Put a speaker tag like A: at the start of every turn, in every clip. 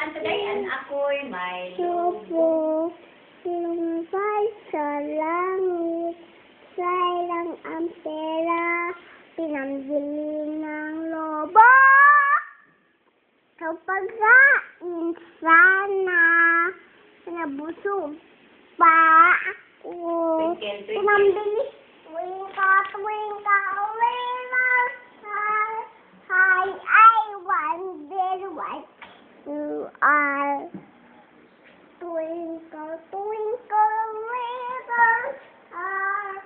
A: kanto dayan ako'y may
B: Subo, lumbay sa langit, sayang ang pera, pinambili ng lobo. Kapag kain sana, nabusog pa ako.
A: Twinkle, twinkle.
B: Pinambili, twinkle, little star, hi, I wonder what you are. Twinkle, twinkle, little star,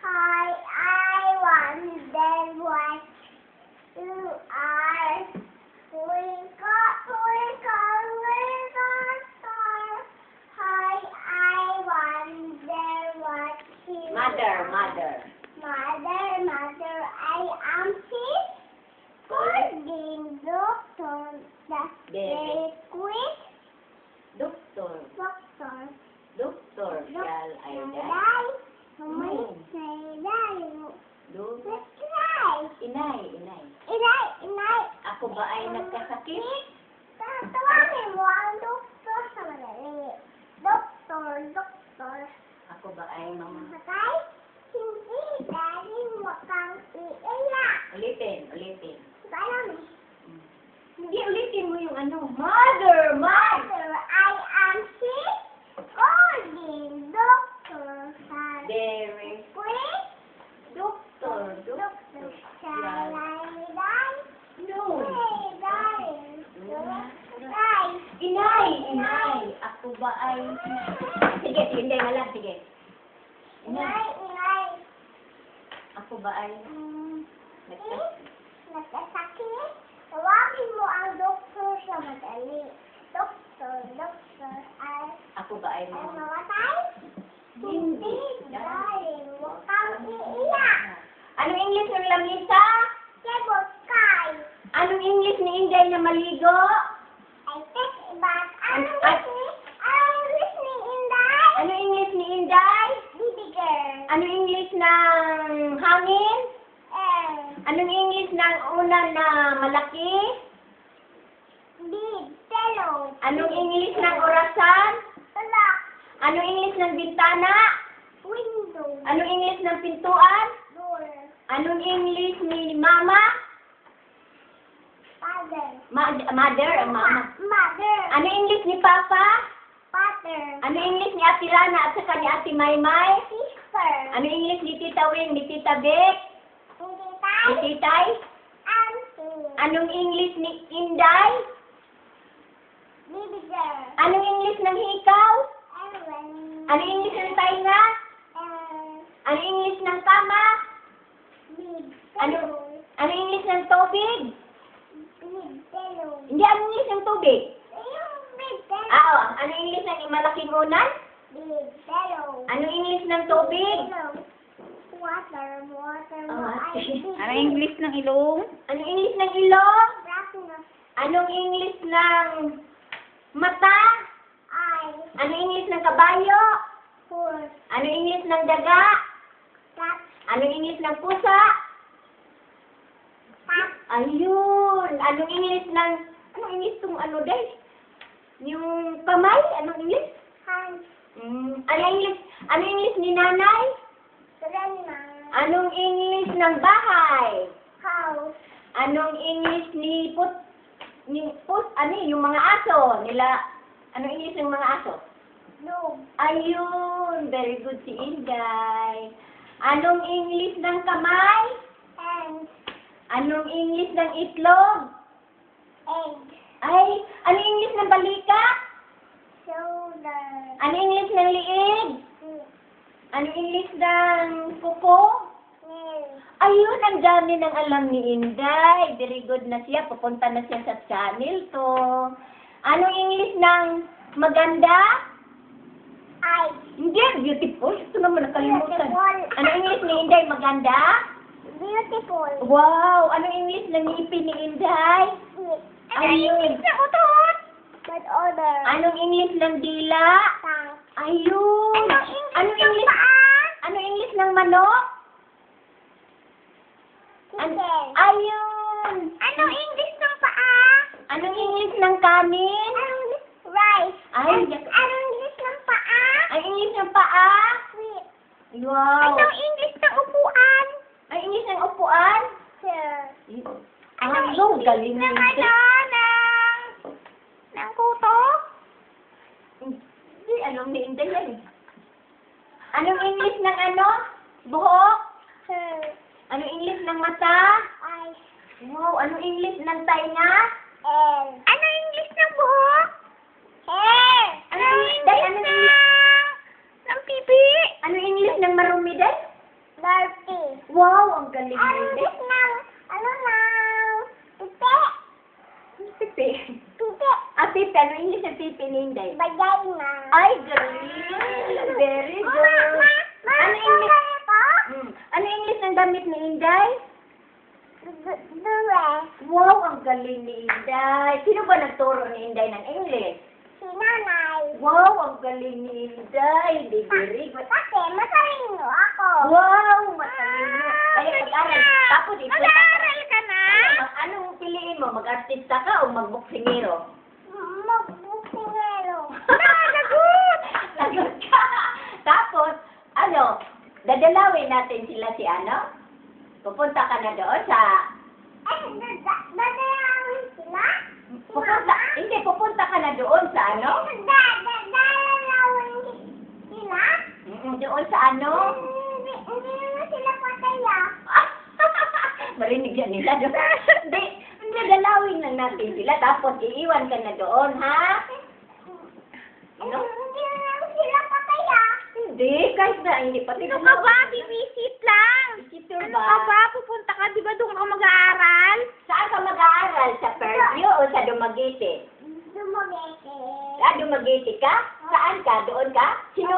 B: hi, I wonder what you are. Twinkle, twinkle, little star, hi, I wonder what you
A: Mother,
B: are.
A: mother.
B: Mother, I am sick. Golden doctor, the very quick
A: Doktor,
B: doctor.
A: doktor, shall I die?
B: Die. May say die.
A: Do,
B: Let's try.
A: inay, inay.
B: Inay.
A: Ako ba ay nagkasakit?
B: Tawagin mo ang doktor sa madali. Doktor.
A: Ako ba ay
B: Patay? Hindi, dahil mo kang iiyak.
A: ulitin.
B: Paano?
A: Hindi, ulitin mo yung ano. Mother,
B: Mother, I am sick. Golden doctor has
A: Very
B: quick.
A: doctor,
B: Doctor, shall I die?
A: No.
B: Hey, darling. Die.
A: Inay. Ako ba ay... Sige, hindi na lang, sige.
B: Inay.
A: Ako ba ay...
B: Nagkasakit? Tawagin mo ang doktor sa madali. Doktor, ay
A: Ako ba ay...
B: mamatay? Hindi, darling. Huwag kang iiyak.
A: Anong English ng lamisa?
B: Cable sky.
A: Anong English ni Inday na maligo?
B: I think about
A: An-
B: I'm listening in the
A: Anong English ni Inday?
B: baby girl.
A: Anong English ng hangin? Anong English ng unan na malaki?
B: Big fellow.
A: Anong English ng orasan?
B: Lock.
A: Anong English ng bintana?
B: Window.
A: Anong English ng pintuan?
B: Door.
A: Anong English ni mama?
B: Father.
A: Mother, mama.
B: Mother.
A: Anong English ni papa?
B: Father.
A: Anong English ni Ate Rana at saka ni Ate Maymay?
B: Sister.
A: Anong English ni Tita Wing, ni Tita Beck,
B: Hindi
A: ni
B: tayo.
A: Titay?
B: Auntie.
A: Anong English ni Inday?
B: Baby girl.
A: Anong English ng hikaw?
B: Aaron.
A: Anong English ng tainga? Anong English ng kama?
B: Big
A: Ano?
B: fellow.
A: Anong English ng tubig?
B: Big fellow.
A: Hindi, anong English ng tubig?
B: Yung big fellow.
A: Oo, anong English ng malaking unan?
B: Big fellow.
A: Anong English ng tubig?
B: Water.
C: Anong English ng ilong?
A: Anong English ng ilong?
B: Blackness.
A: Anong English ng mata?
B: Eye.
A: Anong English ng kabayo?
B: Horse.
A: Anong English ng daga?
B: Cat.
A: Anong English ng pusa?
B: Cat.
A: Ayun! Anong English ng... Anong English tong ano day? Yung kamay? Anong English?
B: Hand.
A: Anong English ni nanay?
B: Grandma.
A: Anong English ng bahay?
B: House.
A: Anong English ni yung mga aso nila? Anong English ng mga aso?
B: Dog.
A: Ayun, very good si Inday. Anong English ng kamay?
B: Hand.
A: Anong English ng itlog?
B: Egg.
A: Ay, anong English ng balikat?
B: Shoulder.
A: Anong English ng liig?
B: Feet.
A: Anong English ng kuko?
B: Nail.
A: Ayun, ang dami ng alam ni Inday. Very good na siya. Pupunta na siya sa channel to. Anong English ng maganda?
B: Eye.
A: Hindi, beautiful. Ito naman nakalimutan.
B: Beautiful.
A: Anong English ni Inday? Maganda?
B: Beautiful.
A: Wow! Anong English ng ngipin ni Inday?
B: Feet.
A: Ayun.
B: But other.
A: Anong English ng dila?
B: Tongue.
A: Ayun. Anong English? Anong English ng manok?
B: Chicken.
A: Ayun.
B: Anong English ng paa?
A: Anong English ng kanin?
B: Anong
A: Ay,
B: Anong English ng paa?
A: ang English ng paa.
B: Sweet.
A: Wow.
B: Anong English ng upuan?
A: Ang English ng upuan.
B: Sir.
A: Ang galing
B: ng
A: nito.
B: ng kuto?
A: Hindi, alam ni Inday yan. Anong English ng ano? Buhok?
B: Sir.
A: Anong English ng mata?
B: Eyes.
A: Wow, anong English ng tainga?
B: L. Anong English ng buhok? Hair.
A: Anong English
B: ng pipi?
A: Anong English ng marumi din?
B: Dirty.
A: Wow, ang galing
B: Anong
A: ni
B: English ng, pipi?
A: Pipi.
B: Pipi.
A: Ah, pipi. Anong English ng pipi ni Inday?
B: Vagina.
A: Ay, galing. Very good. Ano English? Ano English ng damit ni Inday?
B: Dress.
A: Wow, ang galing ni Inday. Sino ba nagturo ni Inday ng English?
B: Si nanay.
A: Wow, ang galing ni Inday. Very good.
B: Kasi matalino ako.
A: Wow, matalino. Kaya mag-aral. Tapos ito.
B: Mag-aaral ka na?
A: Anong piliin mo? Mag-artista ka o mag-boksingero?
B: Magbukingero.
A: Lagot! Lagot ka! Tapos, ano, dadalawin natin sila si ano? Pupunta ka na doon sa...
B: Dadayawin sila?
A: Pupunta ka na doon sa ano?
B: Dadalawin sila?
A: Doon sa ano?
B: Hindi naman sila pataya.
A: Marinig yan nila doon. Hindi, dalawin lang natin sila. Tapos iiwan ka na doon, ha? Ano?
B: Hindi naman sila pataya.
A: Hindi, kahit na hindi pati.
C: Ano ka ba? Bibisit lang.
A: Visitor
C: Ano
A: ba?
C: ka ba? Pupunta ka, di ba doon ka mag-aaral?
A: Saan ka mag-aaral? Sa Fairview o sa Dumaguete?
B: Dumagete.
A: Dumaguete ka? Saan ka? Doon ka? Sino?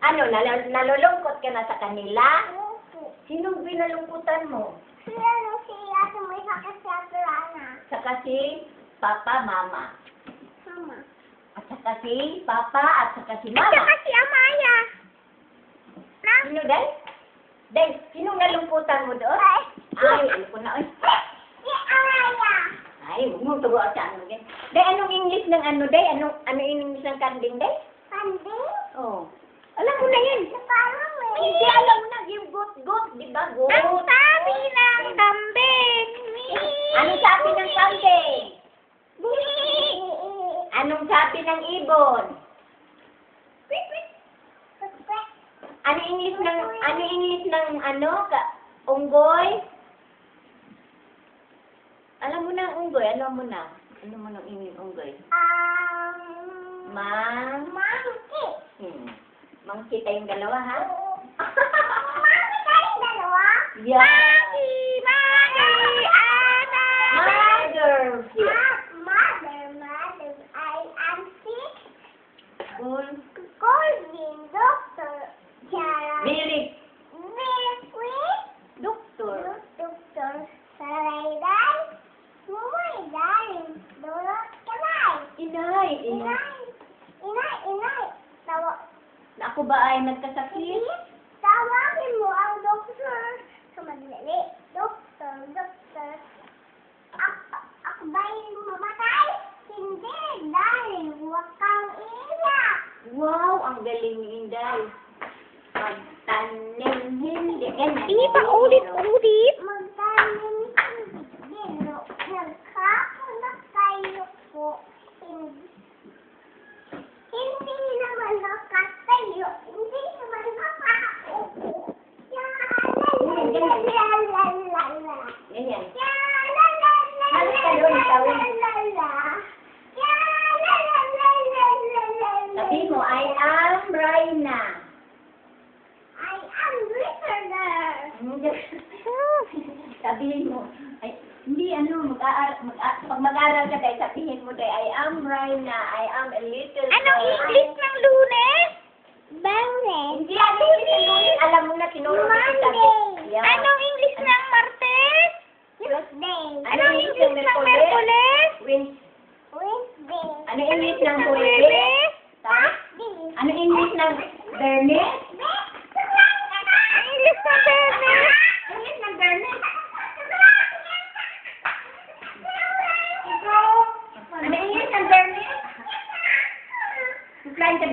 A: Ano, nalulungkot ka na sa kanila? Sinong binalungkutan mo?
B: Sila nung siya may sakit sa Atlana.
A: Saka si Papa, Mama.
B: Mama.
A: At saka si Papa at saka si
B: At
A: Mama.
B: saka si Amaya. Na?
A: Sino, Day? Day, sinong nalungkutan mo doon?
B: Ay.
A: Ay, ano ko na. Ay,
B: Si Amaya.
A: ay huwag mong turuan sa ano. Day, Day, anong English ng ano, Day? Ano English ng kanding, Day?
B: Panding?
A: Oh. Alam mo na yan.
B: Parang may...
A: Hindi, alam mo na. Yung goat, di ba? Goat.
B: Ang sabi ng kambing.
A: Anong sabi ng kambing? Anong sabi ng ibon? Ano English ng unggoy? Alam mo na ang unggoy, alam mo na. Ano mo ng English unggoy?
B: Monkey.
A: Monkey tayong dalawa, ha?
B: Monkey tayong dalawa?
A: Yeah.
B: Monkey, Ana.
A: Mother.
B: Mother, I am sick.
A: Good.
B: Calling Doctor Tiara.
A: Very
B: Sweet.
A: doctor.
B: Doctor Sarayday. Mumay, darling. Dorot kanay.
A: Inay.
B: Inay.
A: Na ako ba ay nagkasakit?
B: Tawagin mo ang doktor. Sumadali. Doktor. Ako ba yung mamatay? Hindi, darling. Huwag kang iiyak.
A: Wow, ang galing ni Inday. Magtanim hindi. Ganyan.
C: Hindi pa ulit-ulit.
B: Magtanim hindi. Nagkakulak kayo po. Hindi naman nakatayo. Hindi naman nakaupo.
A: Ganyan. Sabi mo, I am Raina.
B: I am listener.
A: Sabihin mo, ay, hindi pag mag-aaral ka tayo, sabihin mo tayo, I am Raina, I am a little
C: Anong
A: girl.
C: English ng Lunes?
B: Bangles.
A: Hindi, ano yung alam mo na, tinuro mo sa
B: Monday.
A: Yeah.
C: Anong English ng Martes?
B: Tuesday.
C: Anong English ng Merkules?
B: Wednesday.
A: Ano English ng Huwebe?
C: Huwebes?
B: Thursday.
A: Ano English ng Bernes?
C: English ng Bernes?
A: English ng Bernes? Ano English ng Bernes?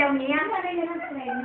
A: ayaw niya. Ayaw niya ng friend.